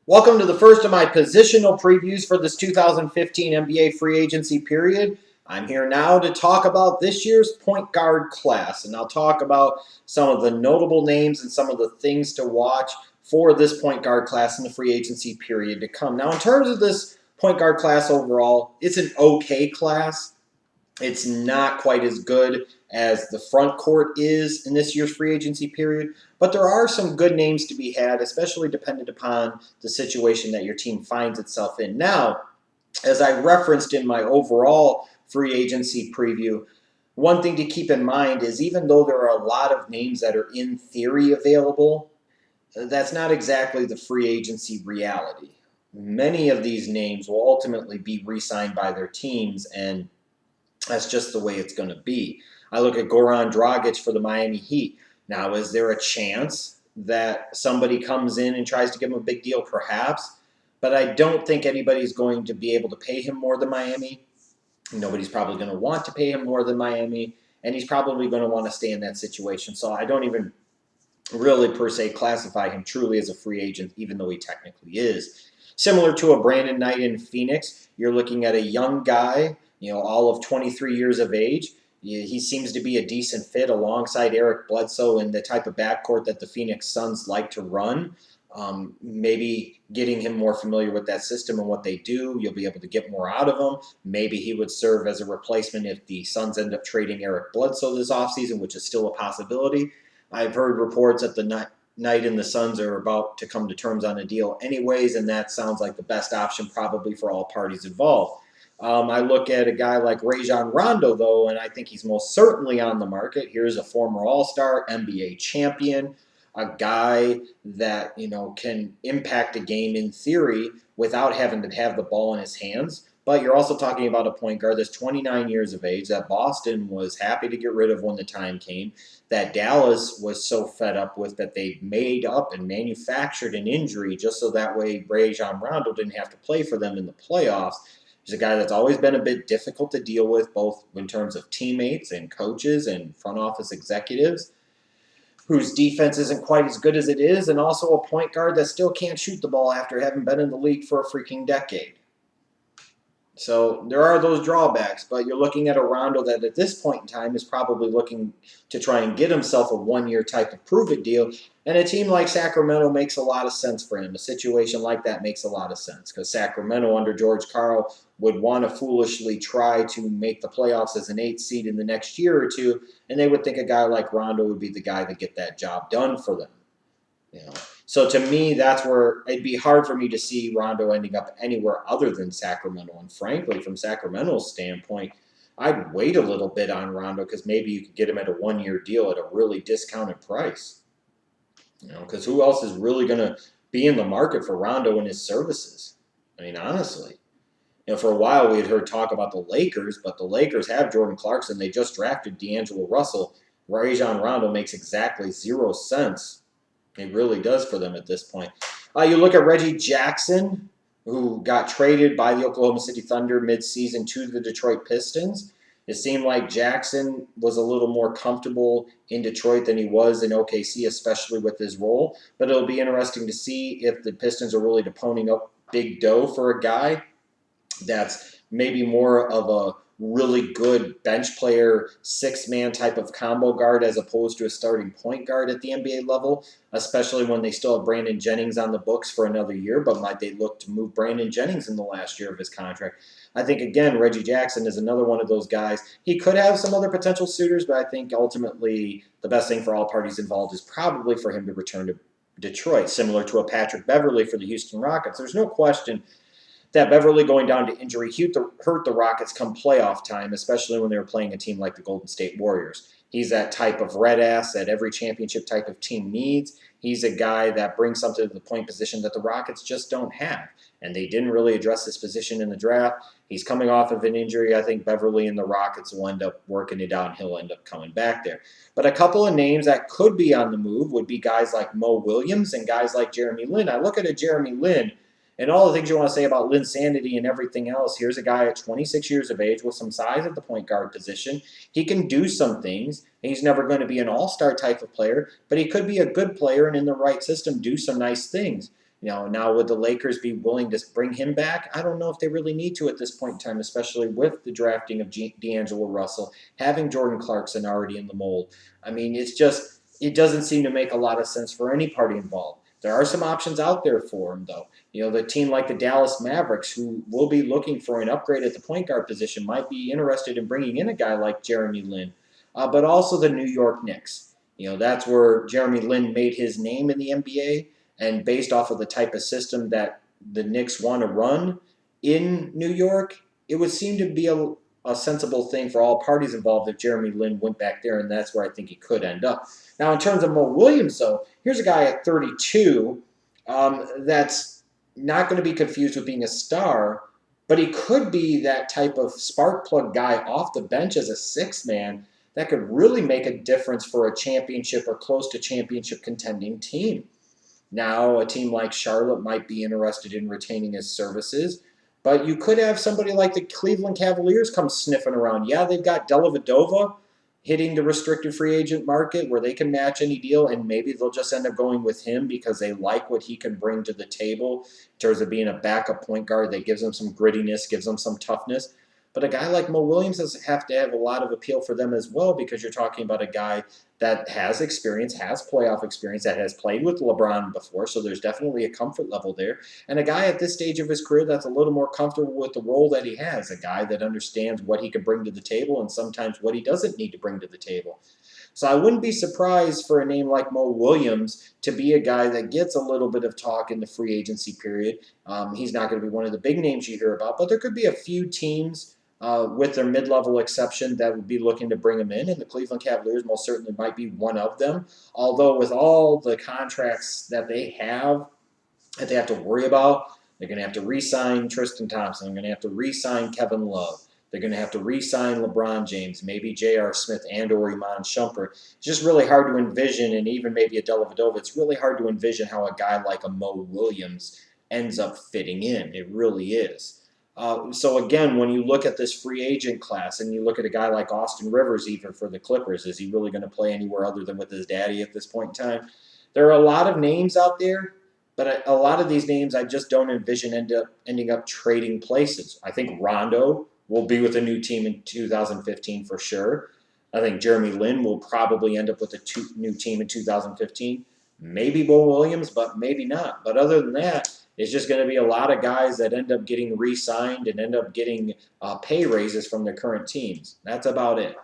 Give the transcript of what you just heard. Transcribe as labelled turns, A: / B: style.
A: Welcome to the first of my positional previews for this 2015 NBA free agency period. I'm here now to talk about this year's point guard class, and I'll talk about some of the notable names and some of the things to watch for this point guard class in the free agency period to come. Now, in terms of this point guard class overall, it's an okay class. It's not quite as good as the front court is in this year's free agency period, but there are some good names to be had, especially dependent upon the situation that your team finds itself in. Now, as I referenced in my overall free agency preview, one thing to keep in mind is even though there are a lot of names that are in theory available, that's not exactly the free agency reality. Many of these names will ultimately be re signed by their teams, and that's just the way it's going to be. I look at Goran Dragic for the Miami Heat. Now, is there a chance that somebody comes in and tries to give him a big deal? Perhaps. But I don't think anybody's going to be able to pay him more than Miami. Nobody's probably going to want to pay him more than Miami. And he's probably going to want to stay in that situation. So I don't even really, per se, classify him truly as a free agent, even though he technically is. Similar to a Brandon Knight in Phoenix, you're looking at a young guy, all of 23 years of age. He seems to be a decent fit alongside Eric Bledsoe in the type of backcourt that the Phoenix Suns like to run. Maybe getting him more familiar with that system and what they do, you'll be able to get more out of him. Maybe he would serve as a replacement if the Suns end up trading Eric Bledsoe this offseason, which is still a possibility. I've heard reports that the Knight and the Suns are about to come to terms on a deal anyways, and that sounds like the best option probably for all parties involved. I look at a guy like Rajon Rondo, though, and I think he's most certainly on the market. Here's a former All-Star, NBA champion, a guy that, can impact a game in theory without having to have the ball in his hands. But you're also talking about a point guard that's 29 years of age that Boston was happy to get rid of when the time came, that Dallas was so fed up with that they made up and manufactured an injury just so that way Rajon Rondo didn't have to play for them in the playoffs. He's a guy that's always been a bit difficult to deal with, both in terms of teammates and coaches and front office executives, whose defense isn't quite as good as it is, and also a point guard that still can't shoot the ball after having been in the league for a freaking decade. So there are those drawbacks, but you're looking at a Rondo that at this point in time is probably looking to try and get himself a one-year type of prove-it deal, and a team like Sacramento makes a lot of sense for him. A situation like that makes a lot of sense because Sacramento under George Karl would want to foolishly try to make the playoffs as an 8th seed in the next year or two, and they would think a guy like Rondo would be the guy to get that job done for them. So to me, that's where it'd be hard for me to see Rondo ending up anywhere other than Sacramento. And frankly, from Sacramento's standpoint, I'd wait a little bit on Rondo because maybe you could get him at a one-year deal at a really discounted price. Because who else is really going to be in the market for Rondo and his services? I mean, honestly. For a while we had heard talk about the Lakers, but the Lakers have Jordan Clarkson. They just drafted D'Angelo Russell. Rajon Rondo makes exactly 0 cents. It really does for them at this point. You look at Reggie Jackson, who got traded by the Oklahoma City Thunder midseason to the Detroit Pistons. It seemed like Jackson was a little more comfortable in Detroit than he was in OKC, especially with his role. But it'll be interesting to see if the Pistons are really ponying up big dough for a guy that's maybe more of a really good bench player, 6-man type of combo guard as opposed to a starting point guard at the NBA level, especially when they still have Brandon Jennings on the books for another year, but might they look to move Brandon Jennings in the last year of his contract? I think, again, Reggie Jackson is another one of those guys. He could have some other potential suitors, but I think ultimately the best thing for all parties involved is probably for him to return to Detroit, similar to a Patrick Beverley for the Houston Rockets. There's no question that Beverley going down to injury hurt the Rockets come playoff time, especially when they were playing a team like the Golden State Warriors. He's that type of red ass that every championship type of team needs. He's a guy that brings something to the point position that the Rockets just don't have. And they didn't really address this position in the draft. He's coming off of an injury. I think Beverley and the Rockets will end up working it out and he'll end up coming back there. But a couple of names that could be on the move would be guys like Mo Williams and guys like Jeremy Lin. I look at a Jeremy Lin, and all the things you want to say about Linsanity and everything else, here's a guy at 26 years of age with some size at the point guard position. He can do some things. He's never going to be an all-star type of player, but he could be a good player and in the right system do some nice things. Now would the Lakers be willing to bring him back? I don't know if they really need to at this point in time, especially with the drafting of D'Angelo Russell, having Jordan Clarkson already in the mold. I mean, it doesn't seem to make a lot of sense for any party involved. There are some options out there for him, though. The team like the Dallas Mavericks, who will be looking for an upgrade at the point guard position, might be interested in bringing in a guy like Jeremy Lin, but also the New York Knicks. That's where Jeremy Lin made his name in the NBA, and based off of the type of system that the Knicks want to run in New York, it would seem to be a sensible thing for all parties involved if Jeremy Lin went back there, and that's where I think he could end up. Now, in terms of Mo Williams, though, here's a guy at 32 that's not going to be confused with being a star, but he could be that type of spark plug guy off the bench as a sixth man that could really make a difference for a championship or close to championship contending team. Now, a team like Charlotte might be interested in retaining his services, but you could have somebody like the Cleveland Cavaliers come sniffing around. Yeah, they've got Dellavedova hitting the restricted free agent market where they can match any deal, and maybe they'll just end up going with him because they like what he can bring to the table in terms of being a backup point guard that gives them some grittiness, gives them some toughness. But a guy like Mo Williams doesn't have to have a lot of appeal for them as well, because you're talking about a guy that has experience, has playoff experience, that has played with LeBron before, so there's definitely a comfort level there. And a guy at this stage of his career that's a little more comfortable with the role that he has, a guy that understands what he can bring to the table and sometimes what he doesn't need to bring to the table. So I wouldn't be surprised for a name like Mo Williams to be a guy that gets a little bit of talk in the free agency period. He's not going to be one of the big names you hear about, but there could be a few teams with their mid-level exception that would be looking to bring him in, and the Cleveland Cavaliers most certainly might be one of them. Although with all the contracts that they have to worry about, they're going to have to re-sign Tristan Thompson. They're going to have to re-sign Kevin Love. They're going to have to re-sign LeBron James, maybe J.R. Smith and or Iman Shumpert. It's just really hard to envision, and even maybe a Dellavedova, it's really hard to envision how a guy like a Mo Williams ends up fitting in. It really is. So again, when you look at this free agent class and you look at a guy like Austin Rivers, even for the Clippers, is he really going to play anywhere other than with his daddy at this point in time? There are a lot of names out there, but a lot of these names I just don't envision ending up trading places. I think Rondo will be with a new team in 2015 for sure. I think Jeremy Lin will probably end up with a new team in 2015. Maybe Mo Williams, but maybe not. But other than that, it's just going to be a lot of guys that end up getting re-signed and end up getting pay raises from their current teams. That's about it.